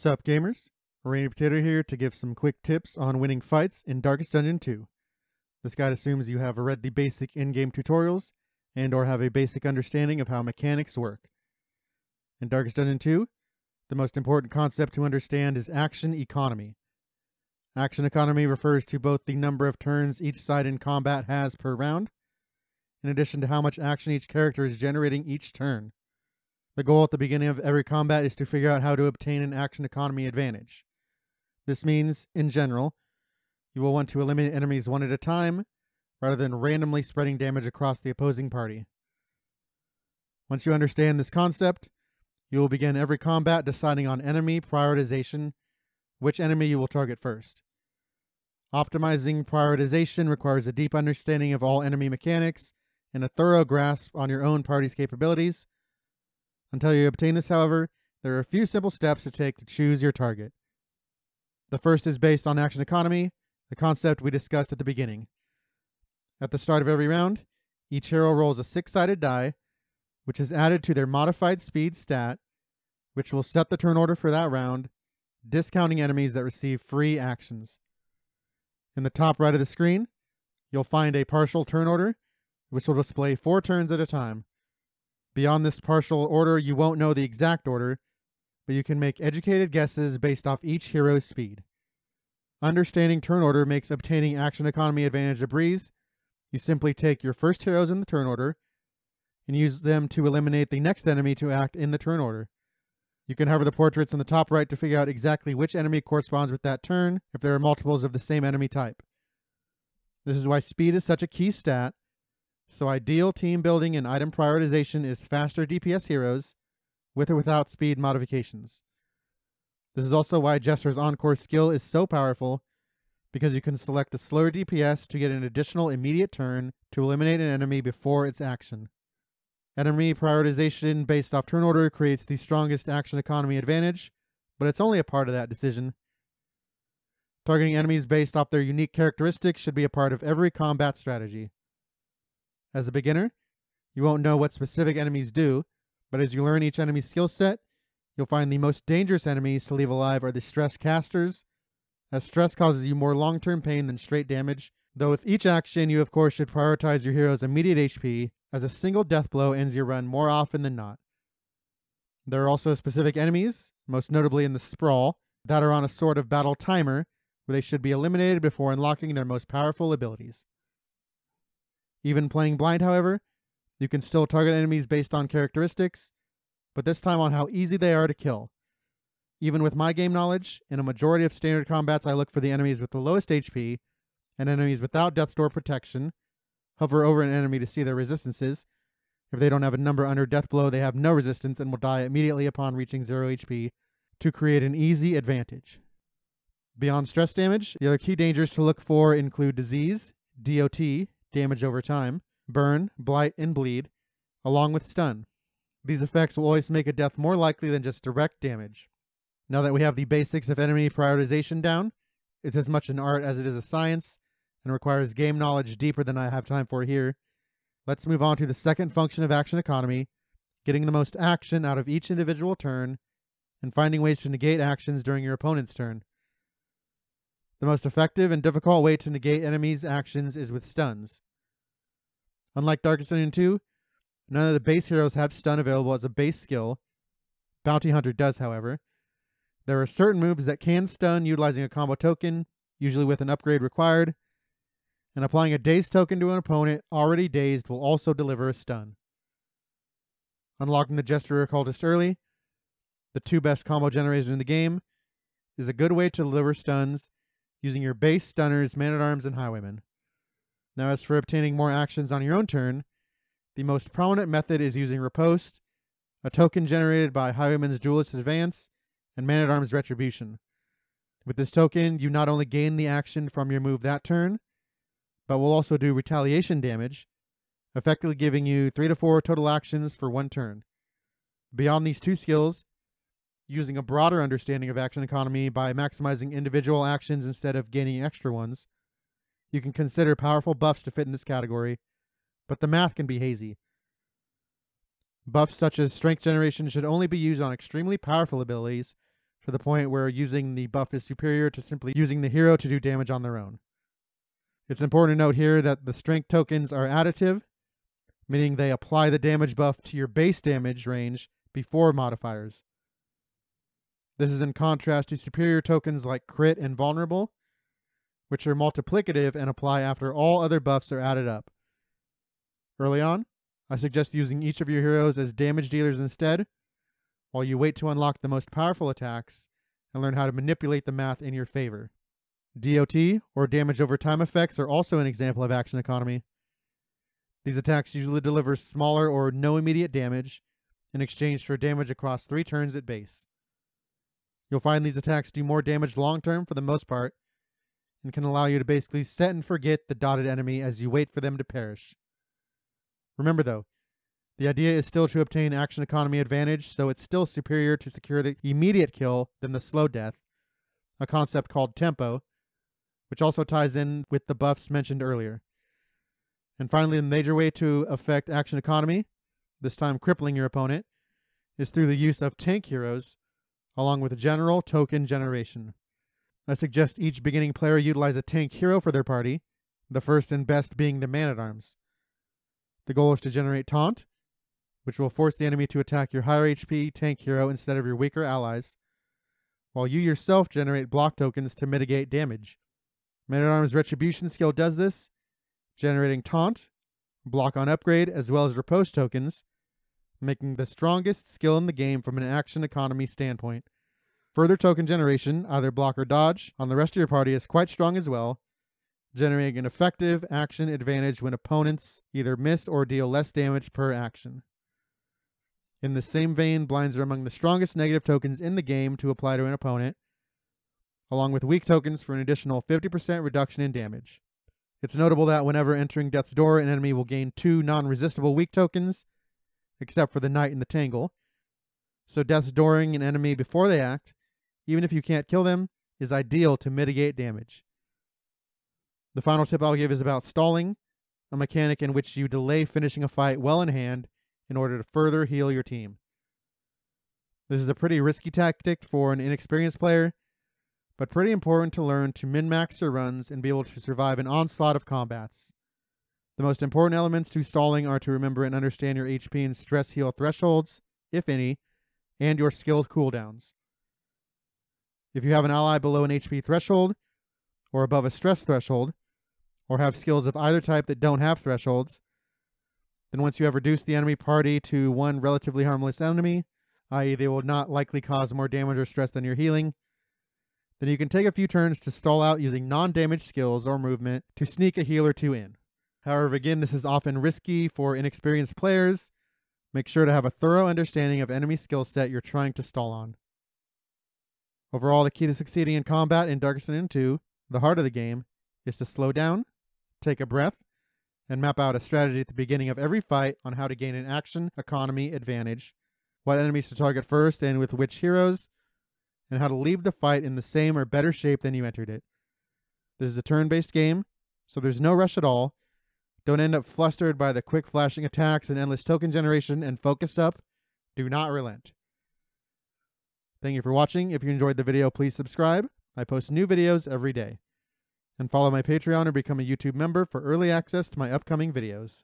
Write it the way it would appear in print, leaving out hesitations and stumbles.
What's up, gamers? Rainy Potato here to give some quick tips on winning fights in Darkest Dungeon 2. This guide assumes you have read the basic in-game tutorials and or have a basic understanding of how mechanics work. In Darkest Dungeon 2, the most important concept to understand is action economy. Action economy refers to both the number of turns each side in combat has per round, in addition to how much action each character is generating each turn. The goal at the beginning of every combat is to figure out how to obtain an action economy advantage. This means, in general, you will want to eliminate enemies one at a time, rather than randomly spreading damage across the opposing party. Once you understand this concept, you will begin every combat deciding on enemy prioritization, which enemy you will target first. Optimizing prioritization requires a deep understanding of all enemy mechanics and a thorough grasp on your own party's capabilities. Until you obtain this, however, there are a few simple steps to take to choose your target. The first is based on action economy, the concept we discussed at the beginning. At the start of every round, each hero rolls a 6-sided die, which is added to their modified speed stat, which will set the turn order for that round, discounting enemies that receive free actions. In the top right of the screen, you'll find a partial turn order, which will display 4 turns at a time. Beyond this partial order, you won't know the exact order, but you can make educated guesses based off each hero's speed. Understanding turn order makes obtaining action economy advantage a breeze. You simply take your first heroes in the turn order and use them to eliminate the next enemy to act in the turn order. You can hover the portraits on the top right to figure out exactly which enemy corresponds with that turn if there are multiples of the same enemy type. This is why speed is such a key stat. So ideal team building and item prioritization is faster DPS heroes, with or without speed modifications. This is also why Jester's Encore skill is so powerful, because you can select a slower DPS to get an additional immediate turn to eliminate an enemy before its action. Enemy prioritization based off turn order creates the strongest action economy advantage, but it's only a part of that decision. Targeting enemies based off their unique characteristics should be a part of every combat strategy. As a beginner, you won't know what specific enemies do, but as you learn each enemy's skill set, you'll find the most dangerous enemies to leave alive are the stress casters, as stress causes you more long-term pain than straight damage, though with each action you of course should prioritize your hero's immediate HP, as a single death blow ends your run more often than not. There are also specific enemies, most notably in the Sprawl, that are on a sort of battle timer, where they should be eliminated before unlocking their most powerful abilities. Even playing blind, however, you can still target enemies based on characteristics, but this time on how easy they are to kill. Even with my game knowledge, in a majority of standard combats I look for the enemies with the lowest HP, and enemies without Death Door protection, hover over an enemy to see their resistances. If they don't have a number under Death Blow, they have no resistance and will die immediately upon reaching 0 HP to create an easy advantage. Beyond stress damage, the other key dangers to look for include disease, DOT, damage over time, burn, blight, and bleed, along with stun. These effects will always make a death more likely than just direct damage. Now that we have the basics of enemy prioritization down, it's as much an art as it is a science, and requires game knowledge deeper than I have time for here. Let's move on to the second function of action economy, getting the most action out of each individual turn, and finding ways to negate actions during your opponent's turn. The most effective and difficult way to negate enemies' actions is with stuns. Unlike Darkest Dungeon 2, none of the base heroes have stun available as a base skill. Bounty Hunter does, however. There are certain moves that can stun utilizing a combo token, usually with an upgrade required, and applying a dazed token to an opponent already dazed will also deliver a stun. Unlocking the Jester Occultist early, the 2 best combo generators in the game, is a good way to deliver stuns using your base stunners, Man-at-Arms, and Highwaymen. Now as for obtaining more actions on your own turn, the most prominent method is using Riposte, a token generated by Highwayman's Duelist Advance and Man-at-Arms Retribution. With this token, you not only gain the action from your move that turn, but will also do retaliation damage, effectively giving you 3 to 4 total actions for 1 turn. Beyond these 2 skills, using a broader understanding of action economy by maximizing individual actions instead of gaining extra ones, you can consider powerful buffs to fit in this category, but the math can be hazy. Buffs such as strength generation should only be used on extremely powerful abilities to the point where using the buff is superior to simply using the hero to do damage on their own. It's important to note here that the strength tokens are additive, meaning they apply the damage buff to your base damage range before modifiers. This is in contrast to superior tokens like crit and vulnerable, which are multiplicative and apply after all other buffs are added up. Early on, I suggest using each of your heroes as damage dealers instead, while you wait to unlock the most powerful attacks and learn how to manipulate the math in your favor. DOT, or damage over time effects, are also an example of action economy. These attacks usually deliver smaller or no immediate damage in exchange for damage across 3 turns at base. You'll find these attacks do more damage long term for the most part, and can allow you to basically set and forget the dotted enemy as you wait for them to perish. Remember though, the idea is still to obtain action economy advantage, so it's still superior to secure the immediate kill than the slow death, a concept called tempo, which also ties in with the buffs mentioned earlier. And finally, the major way to affect action economy, this time crippling your opponent, is through the use of tank heroes, along with general token generation. I suggest each beginning player utilize a tank hero for their party, the first and best being the man-at-arms. The goal is to generate taunt, which will force the enemy to attack your higher HP tank hero instead of your weaker allies, while you yourself generate block tokens to mitigate damage. Man-at-arms Retribution skill does this, generating taunt, block on upgrade, as well as riposte tokens, making the strongest skill in the game from an action economy standpoint. Further token generation, either block or dodge, on the rest of your party is quite strong as well, generating an effective action advantage when opponents either miss or deal less damage per action. In the same vein, blinds are among the strongest negative tokens in the game to apply to an opponent, along with weak tokens for an additional 50% reduction in damage. It's notable that whenever entering Death's Door, an enemy will gain 2 non-resistible weak tokens, except for the Knight and the Tangle. So Death's Dooring an enemy before they act, even if you can't kill them, is ideal to mitigate damage. The final tip I'll give is about stalling, a mechanic in which you delay finishing a fight well in hand in order to further heal your team. This is a pretty risky tactic for an inexperienced player, but pretty important to learn to min-max your runs and be able to survive an onslaught of combats. The most important elements to stalling are to remember and understand your HP and stress heal thresholds, if any, and your skill cooldowns. If you have an ally below an HP threshold, or above a stress threshold, or have skills of either type that don't have thresholds, then once you have reduced the enemy party to one relatively harmless enemy, i.e. they will not likely cause more damage or stress than your healing, then you can take a few turns to stall out using non-damage skills or movement to sneak a heal or 2 in. However, again, this is often risky for inexperienced players. Make sure to have a thorough understanding of enemy skill set you're trying to stall on. Overall, the key to succeeding in combat in Darkest Dungeon 2, the heart of the game, is to slow down, take a breath, and map out a strategy at the beginning of every fight on how to gain an action economy advantage, what enemies to target first and with which heroes, and how to leave the fight in the same or better shape than you entered it. This is a turn-based game, so there's no rush at all. Don't end up flustered by the quick flashing attacks and endless token generation, and focus up. Do not relent. Thank you for watching. If you enjoyed the video, please subscribe. I post new videos every day. And follow my Patreon or become a YouTube member for early access to my upcoming videos.